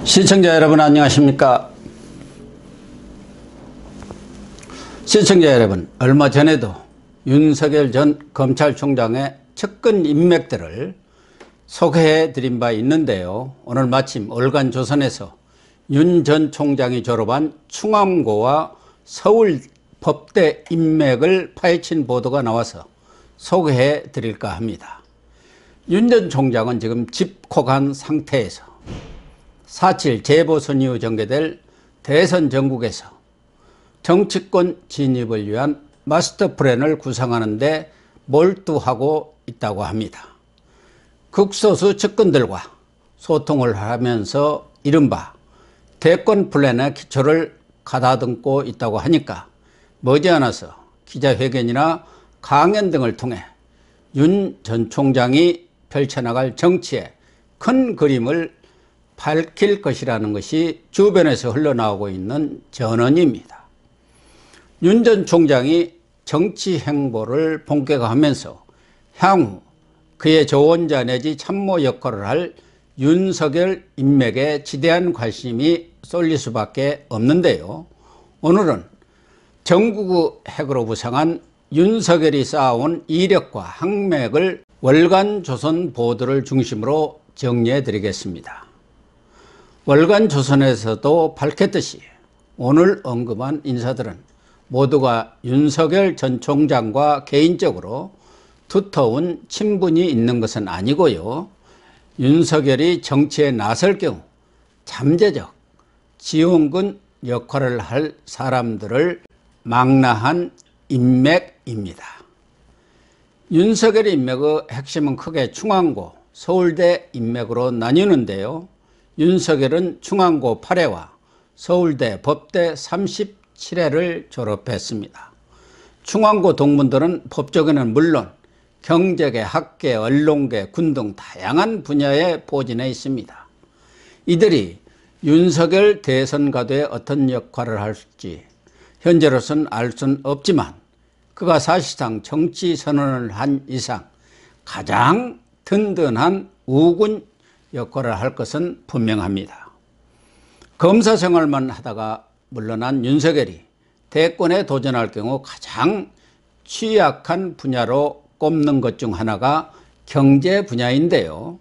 시청자 여러분 안녕하십니까? 시청자 여러분, 얼마 전에도 윤석열 전 검찰총장의 측근 인맥들을 소개해 드린 바 있는데요. 오늘 마침 월간조선에서 윤 전 총장이 졸업한 충암고와 서울법대 인맥을 파헤친 보도가 나와서 소개해 드릴까 합니다. 윤 전 총장은 지금 집콕한 상태에서 4.7 재보선 이후 전개될 대선 전국에서 정치권 진입을 위한 마스터 플랜을 구상하는 데 몰두하고 있다고 합니다. 극소수 측근들과 소통을 하면서 이른바 대권 플랜의 기초를 가다듬고 있다고 하니까 머지않아서 기자회견이나 강연 등을 통해 윤 전 총장이 펼쳐나갈 정치의 큰 그림을 밝힐 것이라는 것이 주변에서 흘러나오고 있는 전언입니다. 윤 전 총장이 정치 행보를 본격화하면서 향후 그의 조언자 내지 참모 역할을 할 윤석열 인맥에 지대한 관심이 쏠릴 수밖에 없는데요. 오늘은 전국의 핵으로 부상한 윤석열이 쌓아온 이력과 항맥을 월간조선 보도를 중심으로 정리해 드리겠습니다. 월간조선에서도 밝혔듯이 오늘 언급한 인사들은 모두가 윤석열 전 총장과 개인적으로 두터운 친분이 있는 것은 아니고요. 윤석열이 정치에 나설 경우 잠재적 지원군 역할을 할 사람들을 망라한 인맥입니다. 윤석열의 인맥의 핵심은 크게 충암고, 서울대 인맥으로 나뉘는데요. 윤석열은 충암고 8회와 서울대 법대 37회를 졸업했습니다. 충암고 동문들은 법조계는 물론 경제계, 학계, 언론계, 군 등 다양한 분야에 포진해 있습니다. 이들이 윤석열 대선 가도에 어떤 역할을 할지 현재로서는 알 수는 없지만 그가 사실상 정치 선언을 한 이상 가장 든든한 우군 역할을 할 것은 분명합니다. 검사 생활만 하다가 물러난 윤석열이 대권에 도전할 경우 가장 취약한 분야로 꼽는 것 중 하나가 경제 분야인데요.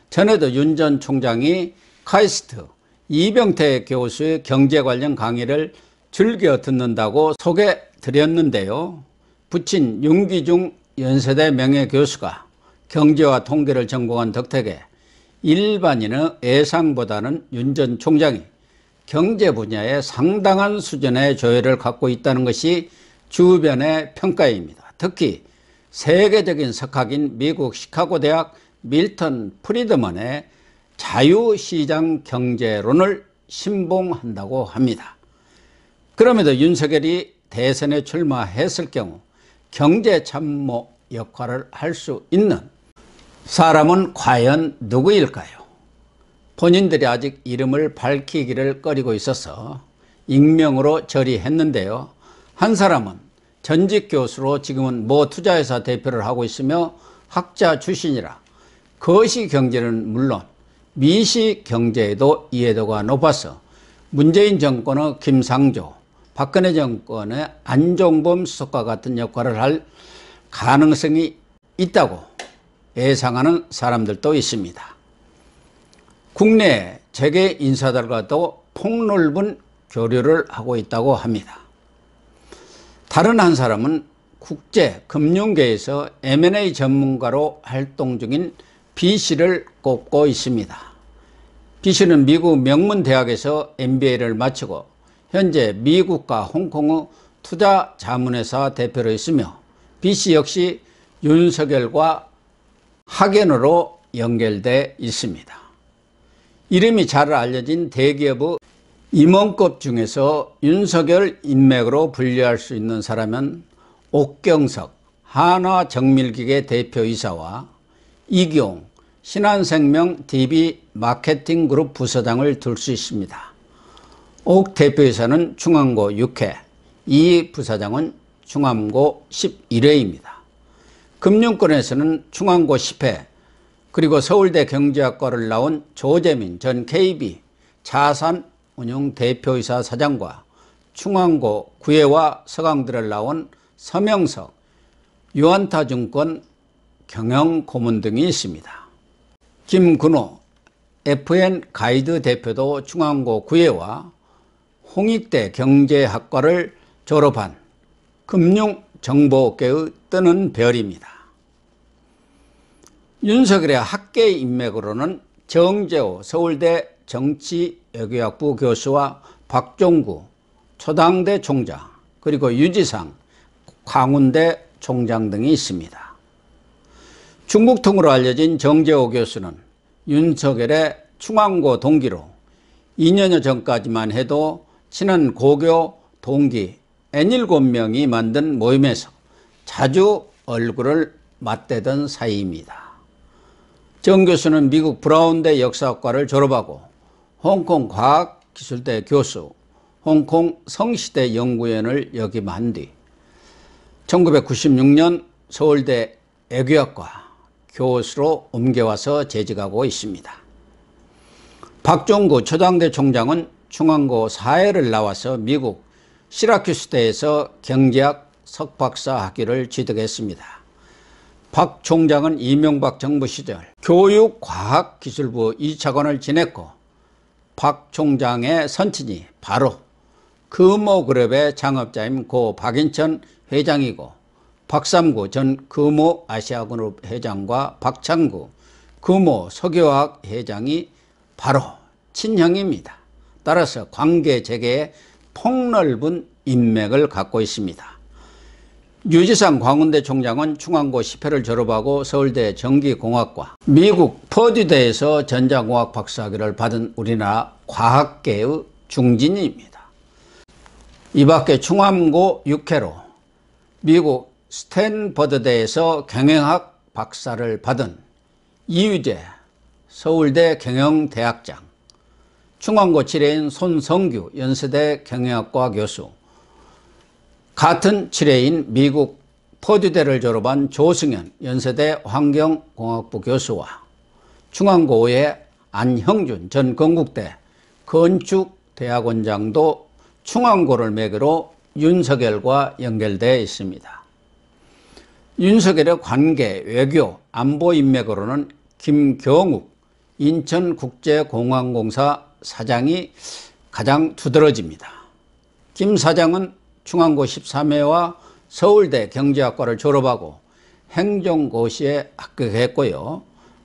전에도 윤 전 총장이 카이스트 이병태 교수의 경제 관련 강의를 즐겨 듣는다고 소개해 드렸는데요. 부친 윤기중 연세대 명예교수가 경제와 통계를 전공한 덕택에 일반인의 예상보다는 윤 전 총장이 경제 분야에 상당한 수준의 조예를 갖고 있다는 것이 주변의 평가입니다. 특히 세계적인 석학인 미국 시카고 대학 밀턴 프리드먼의 자유시장 경제론을 신봉한다고 합니다. 그럼에도 윤석열이 대선에 출마했을 경우 경제 참모 역할을 할 수 있는 사람은 과연 누구일까요? 본인들이 아직 이름을 밝히기를 꺼리고 있어서 익명으로 처리했는데요. 한 사람은 전직 교수로 지금은 모 투자회사 대표를 하고 있으며 학자 출신이라 거시경제는 물론 미시경제에도 이해도가 높아서 문재인 정권의 김상조, 박근혜 정권의 안종범 수석과 같은 역할을 할 가능성이 있다고 예상하는 사람들도 있습니다. 국내 재계 인사들과도 폭넓은 교류를 하고 있다고 합니다. 다른 한 사람은 국제 금융계에서 M&A 전문가로 활동 중인 B씨를 꼽고 있습니다. B씨는 미국 명문 대학에서 MBA를 마치고 현재 미국과 홍콩의 투자 자문회사 대표로 있으며 B씨 역시 윤석열과 학연으로 연결돼 있습니다. 이름이 잘 알려진 대기업의 임원급 중에서 윤석열 인맥으로 분류할 수 있는 사람은 옥경석 한화정밀기계 대표이사와 이기용 신한생명 DB 마케팅그룹 부서장을 둘 수 있습니다. 옥 대표이사는 충암고 6회, 이 부사장은 충암고 11회입니다. 금융권에서는 충암고 10회, 그리고 서울대 경제학과를 나온 조재민 전 KB 자산운용 대표이사 사장과 충안고 구회와 서강들을 나온 서명석, 유안타증권 경영고문 등이 있습니다. 김근호 FN 가이드 대표도 충안고 구회와 홍익대 경제학과를 졸업한 금융정보업계의 뜨는 별입니다. 윤석열의 학계 인맥으로는 정재호 서울대 정치외교학부 교수와 박종구 초당대 총장, 그리고 유지상 광운대 총장 등이 있습니다. 중국통으로 알려진 정재호 교수는 윤석열의 충안고 동기로 2년여 전까지만 해도 친한 고교 동기 N7명이 만든 모임에서 자주 얼굴을 맞대던 사이입니다. 정 교수는 미국 브라운대 역사학과를 졸업하고 홍콩 과학기술대 교수, 홍콩 성시대 연구위원을 역임한 뒤 1996년 서울대 외교학과 교수로 옮겨와서 재직하고 있습니다. 박종구 초당대 총장은 충안고 사회를 나와서 미국 시라큐스대에서 경제학 석박사 학위를 취득했습니다. 박 총장은 이명박 정부 시절 교육과학기술부 2차관을 지냈고 박 총장의 선친이 바로 금호그룹의 창업자인 고 박인천 회장이고 박삼구 전 금호아시아그룹 회장과 박창구 금호석유화학 회장이 바로 친형입니다. 따라서 관계 재개에 폭넓은 인맥을 갖고 있습니다. 유지상 광운대 총장은 충안고 10회를 졸업하고 서울대 전기공학과, 미국 퍼듀대에서 전자공학 박사학위를 받은 우리나라 과학계의 중진입니다. 이 밖에 충안고 6회로 미국 스탠퍼드대에서 경영학 박사를 받은 이유재 서울대 경영대학장, 충안고 7회인 손성규 연세대 경영학과 교수, 같은 7회인 미국 퍼듀대를 졸업한 조승현 연세대 환경공학부 교수와 충안고 5회 안형준 전 건국대 건축대학원장도 충안고를 매개로 윤석열과 연결되어 있습니다. 윤석열의 관계, 외교, 안보 인맥으로는 김경욱 인천국제공항공사 사장이 가장 두드러집니다. 김 사장은 충안고 13회와 서울대 경제학과를 졸업하고 행정고시에 합격했고요.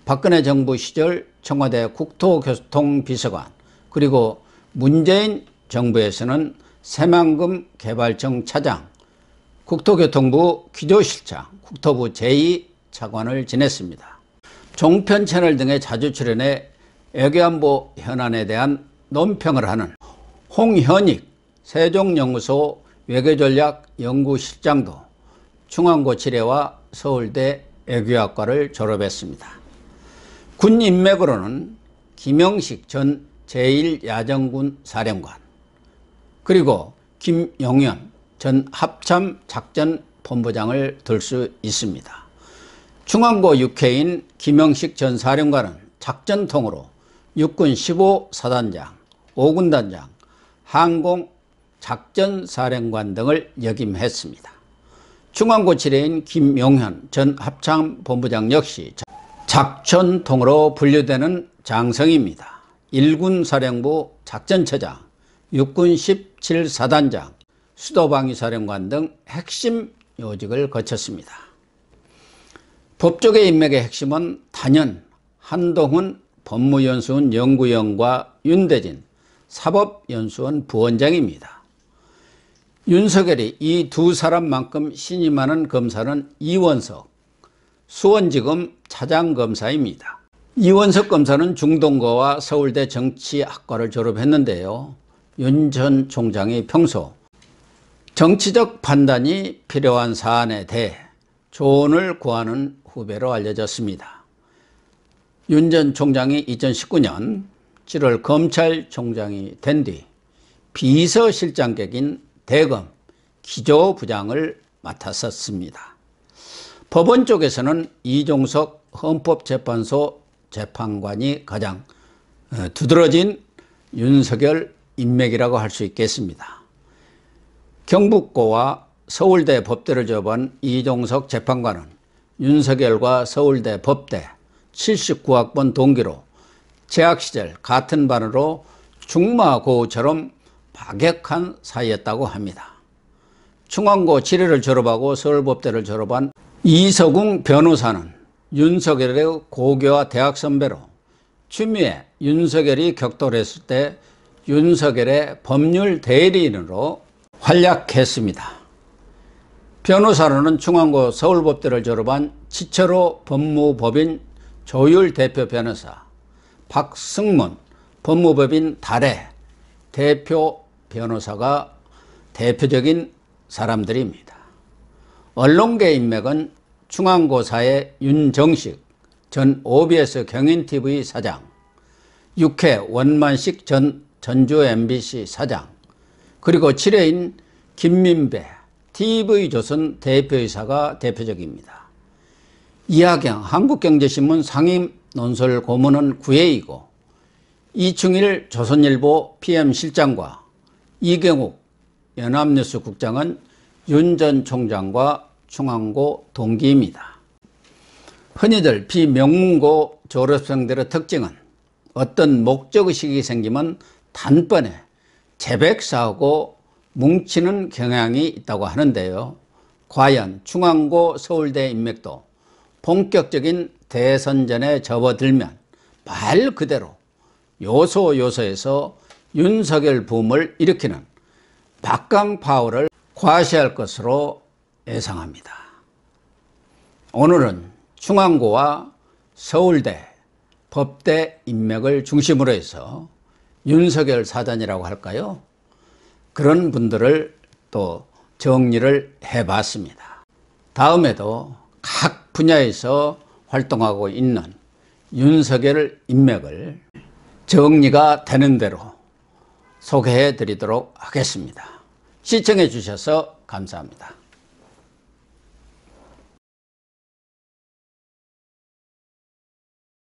박근혜 정부 시절 청와대 국토교통비서관, 그리고 문재인 정부에서는 새만금 개발청 차장, 국토교통부 기조실장, 국토부 제2차관을 지냈습니다. 종편 채널 등에 자주 출연해 외교안보 현안에 대한 논평을 하는 홍현익 세종연구소 외교전략연구실장도 충안고 7회와 서울대 외교학과를 졸업했습니다. 군 인맥으로는 김영식 전 제1야전군 사령관, 그리고 김용현 전 합참작전본부장을 들 수 있습니다. 충안고 6회인 김영식 전 사령관은 작전통으로 육군 15사단장, 5군단장, 항공작전사령관 등을 역임했습니다. 충안고 7회인 김용현 전 합참본부장 역시 작전통으로 분류되는 장성입니다. 1군사령부 작전처장, 육군 17사단장, 수도방위사령관 등 핵심 요직을 거쳤습니다. 법조계 인맥의 핵심은 단연 한동훈 법무연수원 연구위원과 윤대진 사법연수원 부원장입니다. 윤석열이 이 두 사람만큼 신이 많은 검사는 이원석 수원지검 차장검사입니다. 이원석 검사는 중동고와 서울대 정치학과를 졸업했는데요. 윤 전 총장이 평소 정치적 판단이 필요한 사안에 대해 조언을 구하는 후배로 알려졌습니다. 윤 전 총장이 2019년 7월 검찰총장이 된 뒤 비서실장격인 대검 기조부장을 맡았었습니다. 법원 쪽에서는 이종석 헌법재판소 재판관이 가장 두드러진 윤석열 인맥이라고 할 수 있겠습니다. 경북고와 서울대 법대를 졸업한 이종석 재판관은 윤석열과 서울대 법대 79학번 동기로 재학 시절 같은 반으로 중마고우처럼 박약한 사이였다고 합니다. 충안고 지뢰를 졸업하고 서울법대를 졸업한 이서궁 변호사는 윤석열의 고교와 대학 선배로 추미애, 윤석열이 격돌했을 때 윤석열의 법률 대리인으로 활약했습니다. 변호사로는 충안고 서울법대를 졸업한 지철호 법무법인 조율 대표 변호사, 박승문 법무법인 달해 대표 변호사가 대표적인 사람들입니다. 언론계 인맥은 충안고사의 윤정식 전 OBS 경인TV 사장, 육회 원만식 전 전주 MBC 사장, 그리고 지뢰인 김민배 TV조선 대표이사가 대표적입니다. 이하경 한국경제신문 상임 논설고문은 구혜이고 이충일 조선일보 PM실장과 이경욱 연합뉴스 국장은 윤 전 총장과 충안고 동기입니다. 흔히들 비명문고 졸업생들의 특징은 어떤 목적의식이 생기면 단번에 재백사하고 뭉치는 경향이 있다고 하는데요. 과연 충안고 서울대 인맥도 본격적인 대선 전에 접어들면 말 그대로 요소에서 윤석열 붐을 일으키는 막강 파워를 과시할 것으로 예상합니다. 오늘은 충안고와 서울대, 법대 인맥을 중심으로 해서 윤석열 사단이라고 할까요? 그런 분들을 또 정리를 해봤습니다. 다음에도 각 분야에서 활동하고 있는 윤석열 인맥을 정리가 되는 대로 소개해 드리도록 하겠습니다. 시청해 주셔서 감사합니다.